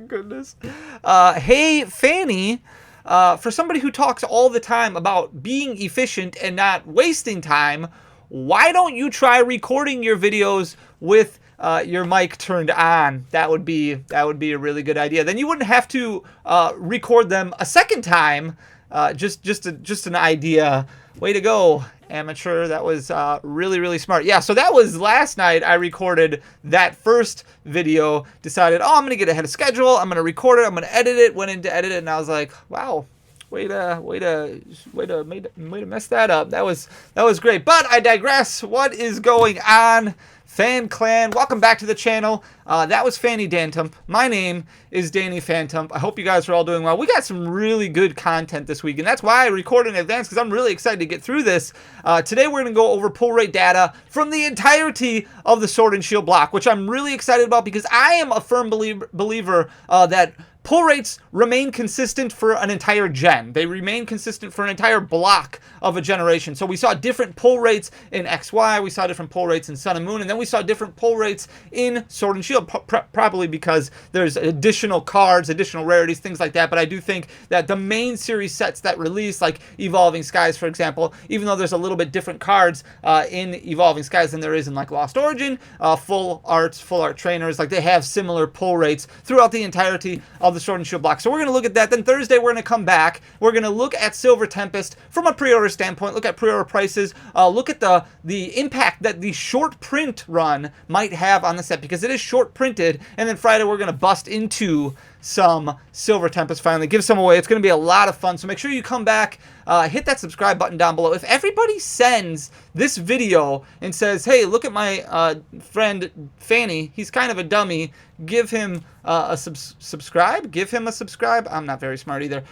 goodness. Hey, Fanny. For somebody who talks all the time about being efficient and not wasting time, why don't you try recording your videos with your mic turned on? That would be a really good idea. Then you wouldn't have to record them a second time. Just an idea. Way to go, amateur. That was really smart. Yeah, so that was last night. I recorded that first video, decided, oh, I'm gonna get ahead of schedule, I'm gonna record it, I'm gonna edit it, went in to edit it, and I was like, wow, way to mess that up. That was great. But I digress. What is going on, Fan Clan? Welcome back to the channel. That was Fanny Dantump. My name is Danny Fantump. I hope you guys are all doing well. We got some really good content this week, and that's why I record in advance, because I'm really excited to get through this. Today we're going to go over pull rate data from the entirety of the Sword and Shield block, which I'm really excited about because I am a firm believer that pull rates remain consistent for an entire gen. They remain consistent for an entire block of a generation. So we saw different pull rates in XY, we saw different pull rates in Sun and Moon, and then we saw different pull rates in Sword and Shield, probably because there's additional cards, additional rarities, things like that. But I do think that the main series sets that release, like Evolving Skies, for example, even though there's a little bit different cards in Evolving Skies than there is in like Lost Origin, full art trainers, like they have similar pull rates throughout the entirety of the Sword and Shield block. So we're going to look at that. Then Thursday, we're going to come back. We're going to look at Silver Tempest from a pre-order standpoint, look at pre-order prices, look at the impact that the short print run might have on the set, because it is short printed. And then Friday, we're going to bust into some Silver Tempest finally, give some away. It's going to be a lot of fun. So make sure you come back, hit that subscribe button down below. If everybody sends this video and says, hey, look at my friend Fanny, he's kind of a dummy, give him a subscribe. Give him a subscribe. I'm not very smart either.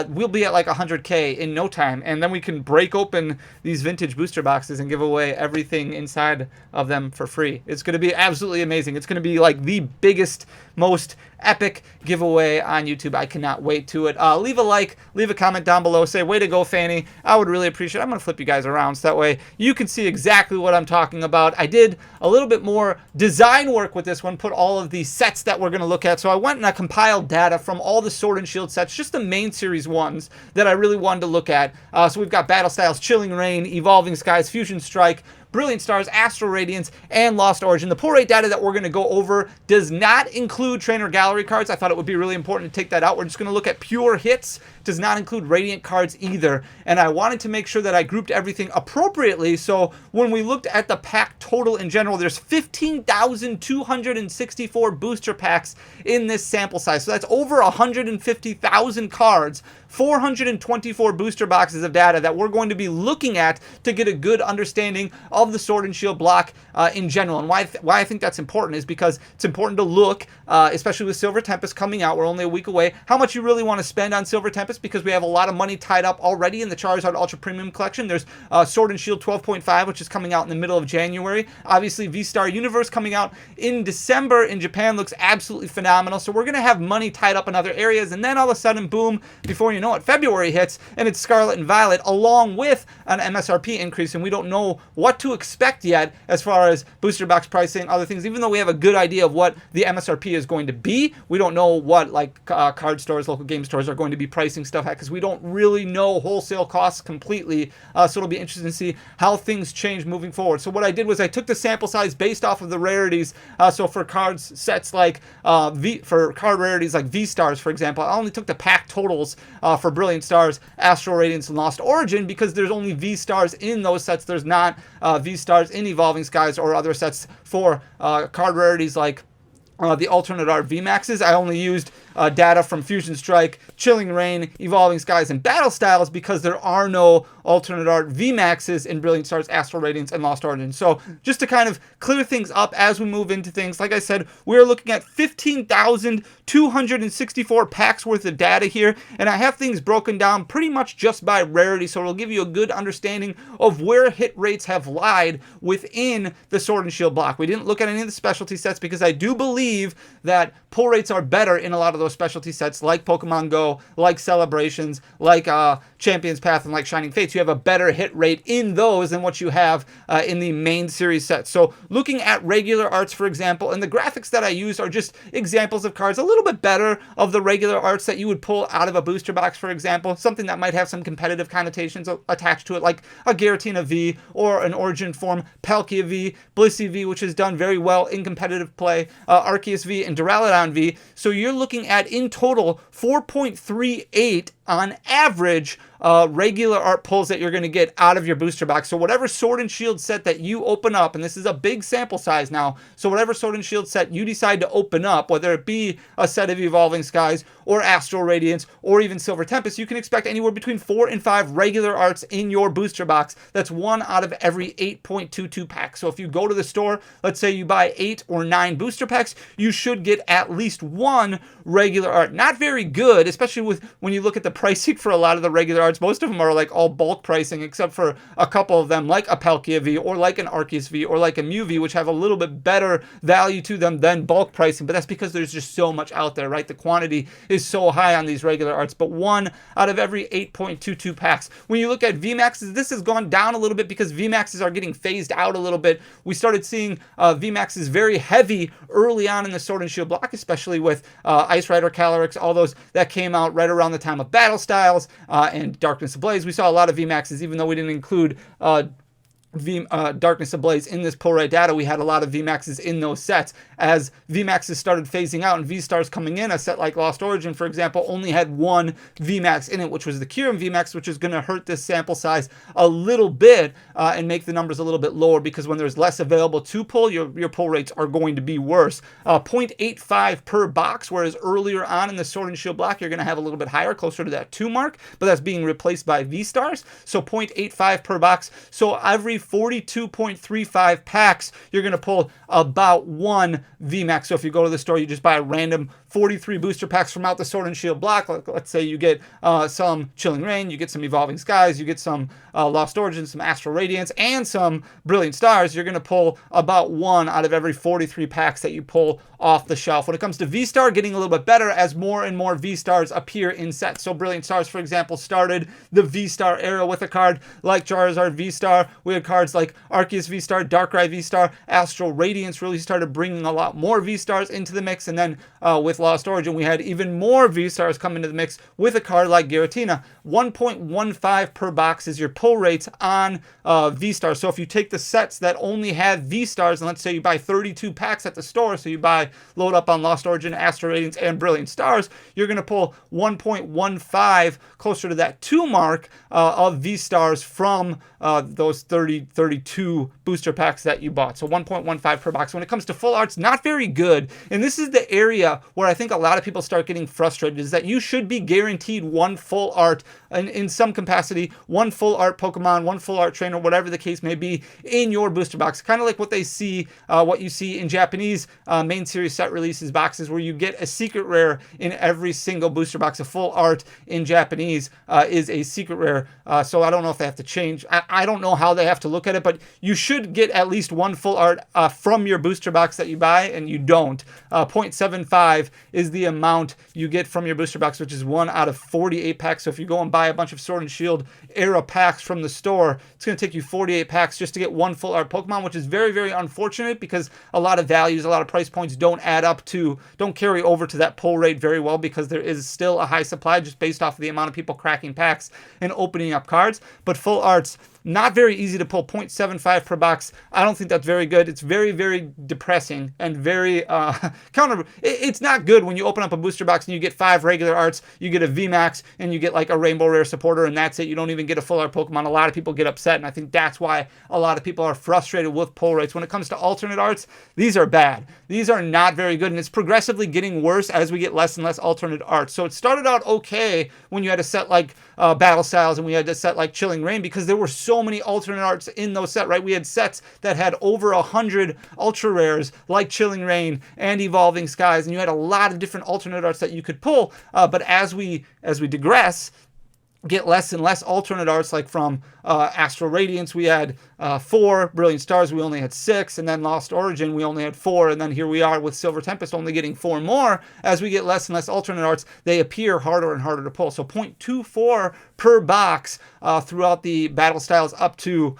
We'll be at like 100K in no time, and then we can break open these vintage booster boxes and give away everything inside of them for free. It's going to be absolutely amazing. It's going to be like the biggest, most epic giveaway on YouTube. I cannot wait to it. Leave a like, leave a comment down below. Say, way to go, Fanny. I would really appreciate it. I'm going to flip you guys around so that way you can see exactly what I'm talking about. I did a little bit more design work with this one, put all of the sets that we're going to look at. So I went and I compiled data from all the Sword and Shield sets, just the main series ones that I really wanted to look at. So we've got Battle Styles, Chilling Reign, Evolving Skies, Fusion Strike, Brilliant Stars, Astral Radiance, and Lost Origin. The pull rate data that we're going to go over does not include trainer gallery cards. I thought it would be really important to take that out. We're just going to look at pure hits. Does not include Radiant cards either. And I wanted to make sure that I grouped everything appropriately. So when we looked at the pack total in general, there's 15,264 booster packs in this sample size. So that's over 150,000 cards, 424 booster boxes of data that we're going to be looking at to get a good understanding of the Sword and Shield block in general. And why I think that's important is because it's important to look, especially with Silver Tempest coming out, we're only a week away, how much you really want to spend on Silver Tempest, because we have a lot of money tied up already in the Charizard Ultra Premium Collection. There's Sword and Shield 12.5, which is coming out in the middle of January. Obviously, Vstar Universe coming out in December in Japan looks absolutely phenomenal. So we're going to have money tied up in other areas. And then all of a sudden, boom, before you know it, February hits, and it's Scarlet and Violet, along with an MSRP increase. And we don't know what to expect yet as far as booster box pricing, other things. Even though we have a good idea of what the MSRP is going to be, we don't know what like card stores, local game stores are going to be pricing stuff at, because we don't really know wholesale costs completely. So it'll be interesting to see how things change moving forward. So what I did was I took the sample size based off of the rarities. So for cards sets like for card rarities like V-Stars, for example, I only took the pack totals for Brilliant Stars, Astral Radiance, and Lost Origin, because there's only V-Stars in those sets. There's not V-Stars in Evolving Skies or other sets for card rarities like the alternate art Vmaxes. I only used data from Fusion Strike, Chilling Reign, Evolving Skies, and Battle Styles, because there are no alternate art Vmaxes in Brilliant Stars, Astral Radiance, and Lost Origin. So just to kind of clear things up as we move into things, like I said, we're looking at 15,264 packs worth of data here, and I have things broken down pretty much just by rarity, so it'll give you a good understanding of where hit rates have lied within the Sword and Shield block. We didn't look at any of the specialty sets because I do believe that pull rates are better in a lot of those specialty sets, like Pokemon Go, like Celebrations, like Champion's Path and like Shining Fates, you have a better hit rate in those than what you have in the main series set. So looking at regular arts, for example, and the graphics that I used are just examples of cards a little bit better of the regular arts that you would pull out of a booster box, for example, something that might have some competitive connotations attached to it, like a Giratina V or an Origin Form Palkia V, Blissey V, which has done very well in competitive play, Arceus V, and Duraludon V. So you're looking at, in total, 4.38 on average regular art pulls that you're going to get out of your booster box. So whatever Sword and Shield set that you open up, and this is a big sample size now, so whatever Sword and Shield set you decide to open up, whether it be a set of Evolving Skies or Astral Radiance or even Silver Tempest, you can expect anywhere between 4 and 5 regular arts in your booster box. That's 1 out of every 8.22 packs. So if you go to the store, let's say you buy 8 or 9 booster packs, you should get at least 1 regular art. Not very good, especially with when you look at the pricing for a lot of the regular arts. Most of them are like all bulk pricing, except for a couple of them, like a Palkia V or like an Arceus V or like a Mew V, which have a little bit better value to them than bulk pricing. But that's because there's just so much out there, right? The quantity is so high on these regular arts. But 1 out of every 8.22 packs. When you look at Vmaxes, this has gone down a little bit because Vmaxes are getting phased out a little bit. We started seeing Vmaxes very heavy early on in the Sword and Shield block, especially with Ice Rider, Calyrex, all those that came out right around the time of Battle Styles and Darkness Ablaze. We saw a lot of Vmaxes, even though we didn't include Darkness Ablaze in this pull rate data. We had a lot of Vmaxes in those sets. As Vmaxes started phasing out and Vstars coming in, a set like Lost Origin, for example, only had 1 Vmax in it, which was the Kyurem Vmax, which is going to hurt this sample size a little bit and make the numbers a little bit lower, because when there's less available to pull, your pull rates are going to be worse. 0.85 per box, whereas earlier on in the Sword and Shield block, you're going to have a little bit higher, closer to that 2 mark, but that's being replaced by Vstars. So 0.85 per box. So every 42.35 packs, you're going to pull about 1 Vmax. So if you go to the store, you just buy a random 43 booster packs from out the Sword and Shield block. Let's say you get some Chilling Reign, you get some Evolving Skies, you get some Lost Origins, some Astral Radiance, and some Brilliant Stars. You're going to pull about 1 out of every 43 packs that you pull off the shelf. When it comes to V-Star, getting a little bit better as more and more V-Stars appear in sets. So Brilliant Stars, for example, started the V-Star era with a card like Charizard V-Star. We had cards like Arceus V-Star, Darkrai V-Star, Astral Radiance really started bringing a lot more V-Stars into the mix. And then with Lost Origin, we had even more V-Stars come into the mix with a card like Giratina. 1.15 per box is your pull rates on V-Stars. So if you take the sets that only have V-Stars, and let's say you buy 32 packs at the store, so you load up on Lost Origin, Astral Radiance, and Brilliant Stars, you're going to pull 1.15, closer to that 2 mark of V-Stars from those 32 booster packs that you bought. So 1.15 per box. When it comes to full arts, not very good. And this is the area where I think a lot of people start getting frustrated, is that you should be guaranteed 1 full art, and in some capacity, 1 full art Pokemon, 1 full art trainer, whatever the case may be, in your booster box. Kind of like what you see in Japanese main series set releases boxes, where you get a secret rare in every single booster box. A full art in Japanese is a secret rare. So I don't know if they have to change. I don't know how they have to look at it, but you should get at least 1 full art from your booster box that you buy, and you don't. 0.75 is the amount you get from your booster box, which is 1 out of 48 packs. So if you go and buy a bunch of Sword and Shield era packs from the store, it's going to take you 48 packs just to get 1 full art Pokemon, which is very, very unfortunate, because a lot of values, a lot of price points don't carry over to that pull rate very well, because there is still a high supply just based off of the amount of people cracking packs and opening up cards. But full arts, not very easy to pull. 0.75 per box. I don't think that's very good. It's very, very depressing and very it's not good when you open up a booster box and you get 5 regular arts, you get a VMAX, and you get like a Rainbow Rare supporter, and that's it. You don't even get a full art Pokemon. A lot of people get upset, and I think that's why a lot of people are frustrated with pull rates. When it comes to alternate arts, these are bad. These are not very good, and it's progressively getting worse as we get less and less alternate arts. So it started out okay when you had a set like Battle Styles, and we had a set like Chilling Reign, because there were so many alternate arts in those sets, right? We had sets that had over 100 ultra rares like Chilling Reign and Evolving Skies, and you had a lot of different alternate arts that you could pull. But as we digress, get less and less alternate arts, like from Astral Radiance we had 4, Brilliant Stars we only had 6, and then Lost Origin we only had 4, and then here we are with Silver Tempest only getting 4 more. As we get less and less alternate arts, they appear harder and harder to pull. So 0.24 per box throughout the battle styles up to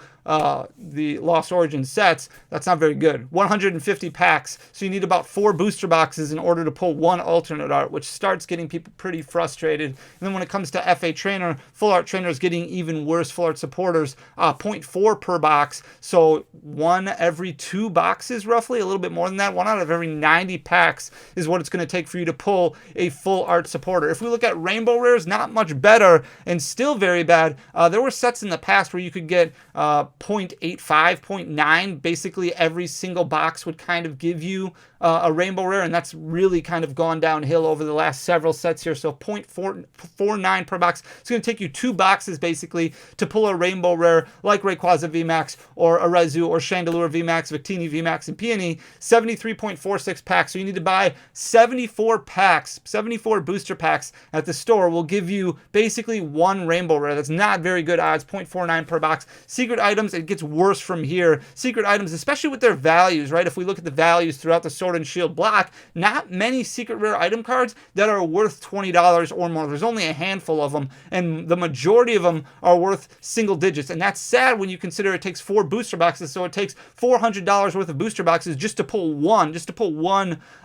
the Lost Origin sets. That's not very good. 150 packs, so you need about 4 booster boxes in order to pull 1 alternate art, which starts getting people pretty frustrated. And then when it comes to FA Trainer, full art trainers getting even worse. Full art supporters, 0.4 per box, so 1 every 2 boxes roughly, a little bit more than that. 1 out of every 90 packs is what it's going to take for you to pull a full art supporter. If we look at rainbow rares, not much better and still very bad. There were sets in the past where you could get 0.85, 0.9, basically every single box would kind of give you a rainbow rare, and that's really kind of gone downhill over the last several sets here. So 0.49 per box. It's going to take you 2 boxes basically to pull a rainbow rare like Rayquaza Vmax or Arezu or Chandelure Vmax, Victini Vmax, and Peony. 73.46 packs. So you need to buy 74 packs, 74 booster packs at the store will give you basically 1 rainbow rare. That's not very good odds. 0.49 per box. Secret items, it gets worse from here. Secret items, especially with their values, right? If we look at the values throughout the Sword and Shield block, not many secret rare item cards that are worth $20 or more. There's only a handful of them, and the majority of them are worth single digits. And that's sad when you consider it takes 4 booster boxes, so it takes $400 worth of booster boxes just to pull one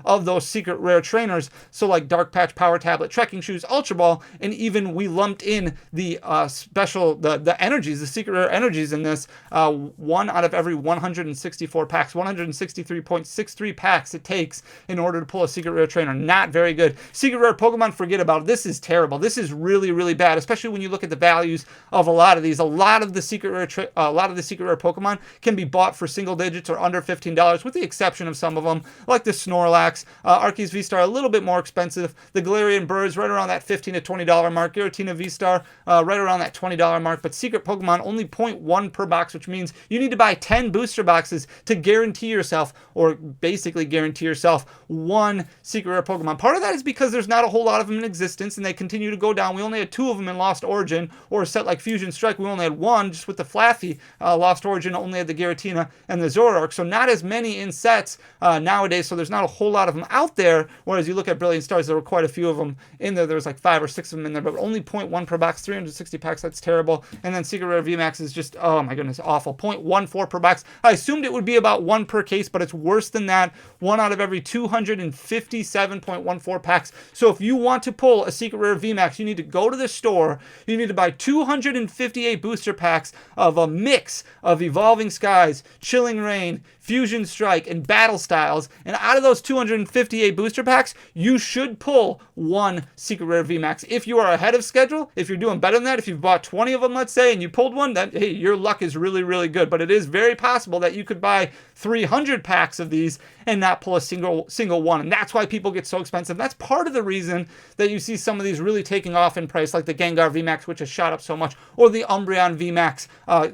of those secret rare trainers. So like Dark Patch, Power Tablet, Trekking Shoes, Ultra Ball, and even we lumped in the special, the energies, the secret rare energies in this, 1 out of every 164 packs, 163.63 packs it takes in order to pull a secret rare trainer. Not very good. Secret rare Pokemon, forget about it. This is terrible. This is really, really bad, especially when you look at the values of a lot of these. A lot of the secret rare Pokemon can be bought for single digits or under $15, with the exception of some of them, like the Snorlax, Arceus Vstar, a little bit more expensive. The Galarian Birds, right around that $15 to $20 mark. Giratina Vstar, right around that $20 mark. But secret Pokemon, only 0.1 per box, which means you need to buy 10 booster boxes to guarantee yourself, or basically guarantee yourself, 1 secret rare Pokemon. Part of that is because there's not a whole lot of them in existence, and they continue to go down. We only had 2 of them in Lost Origin, or a set like Fusion Strike, we only had 1, just with the Flaffy. Lost Origin only had the Giratina and the Zoroark, so not as many in sets nowadays, so there's not a whole lot of them out there, whereas you look at Brilliant Stars, there were quite a few of them in there. There was like 5 or 6 of them in there, but only 0.1 per box, 360 packs, that's terrible. And then secret rare VMAX is just, oh my goodness, awful. 0.14 per box. I assumed it would be about 1 per case, but it's worse than that. 1 out of every 257.14 packs. So if you want to pull a secret rare VMAX, you need to go to the store. You need to buy 258 booster packs of a mix of Evolving Skies, Chilling Reign, Fusion Strike, and Battle Styles. And out of those 258 booster packs, you should pull 1 secret rare VMAX. If you are ahead of schedule, if you're doing better than that, if you've bought 20 of them, let's say, and you pulled one, then hey, your luck is really, really good. But it is very possible that you could buy 300 packs of these and not pull a single one. And that's why people get so expensive. That's part of the reason that you see some of these really taking off in price, like the Gengar VMAX, which has shot up so much, or the Umbreon VMAX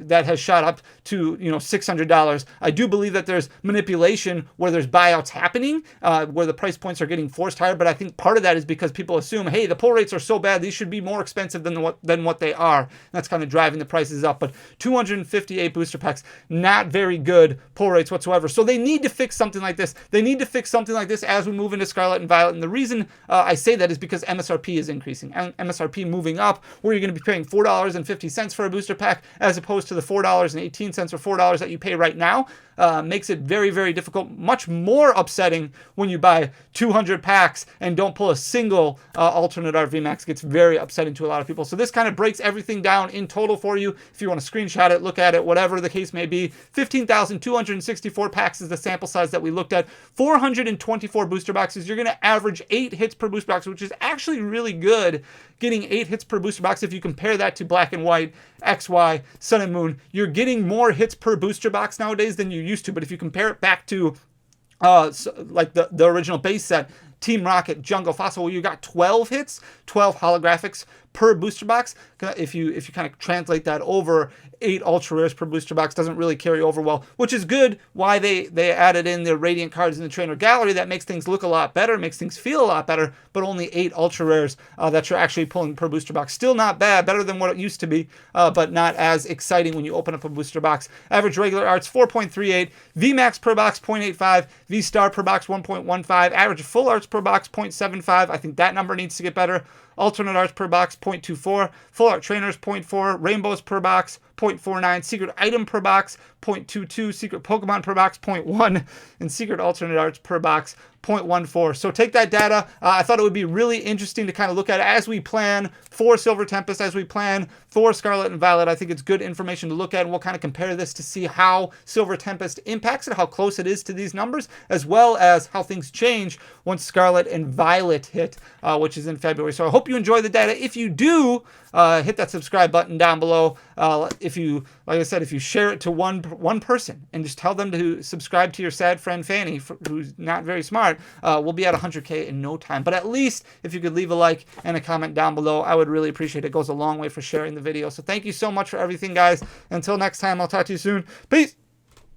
that has shot up to $600. I do believe that there's manipulation where there's buyouts happening, where the price points are getting forced higher. But I think part of that is because people assume, hey, the pull rates are so bad, these should be more expensive than what they are. And that's kind of driving the prices up. But 258 booster packs, not very good pull rates whatsoever. So they need to fix something like this. They need to fix something like this as we move into Scarlet and Violet. And the reason I say that is because MSRP is increasing. And MSRP moving up, where you're going to be paying $4.50 for a booster pack as opposed to the $4.18 or $4 that you pay right now. Makes it very, very difficult, much more upsetting when you buy 200 packs and don't pull a single alternate art VMAX. Gets very upsetting to a lot of people. So this kind of breaks everything down in total for you. If you want to screenshot it, look at it, whatever the case may be. 15,264 packs is the sample size that we looked at. 424 booster boxes. You're going to average 8 hits per booster box, which is actually really good. Getting 8 hits per booster box, if you compare that to Black and White, XY, Sun and Moon, you're getting more hits per booster box nowadays than you used to. But if you compare it back to like the original base set, Team Rocket, Jungle, Fossil, well, you got 12 hits, 12 holographics per booster box. If you kind of translate that over, 8 ultra rares per booster box doesn't really carry over well, which is good. Why they added in their radiant cards in the trainer gallery. That makes things look a lot better, makes things feel a lot better, but only 8 ultra rares that you're actually pulling per booster box. Still not bad, better than what it used to be, but not as exciting when you open up a booster box. Average regular arts 4.38, Vmax per box 0.85, Vstar per box 1.15, average full arts per box 0.75. I think that number needs to get better. Alternate arts per box 0.24, full art trainers 0.4, rainbows per box 0.49, secret item per box 0.22, secret Pokemon per box 0.1, and secret alternate arts per box 0.14. So take that data. I thought it would be really interesting to kind of look at it as we plan for Silver Tempest, as we plan for Scarlet and Violet. I think it's good information to look at, and we'll kind of compare this to see how Silver Tempest impacts it, how close it is to these numbers, as well as how things change once Scarlet and Violet hit, which is in February. So I hope you enjoy the data. If you do, hit that subscribe button down below. If you, like I said, if you share it to one person and just tell them to subscribe to your sad friend Fanny, who's not very smart, we'll be at 100K in no time. But at least if you could leave a like and a comment down below, I would really appreciate it. It goes a long way for sharing the video. So thank you so much for everything, guys. Until next time, I'll talk to you soon. Peace.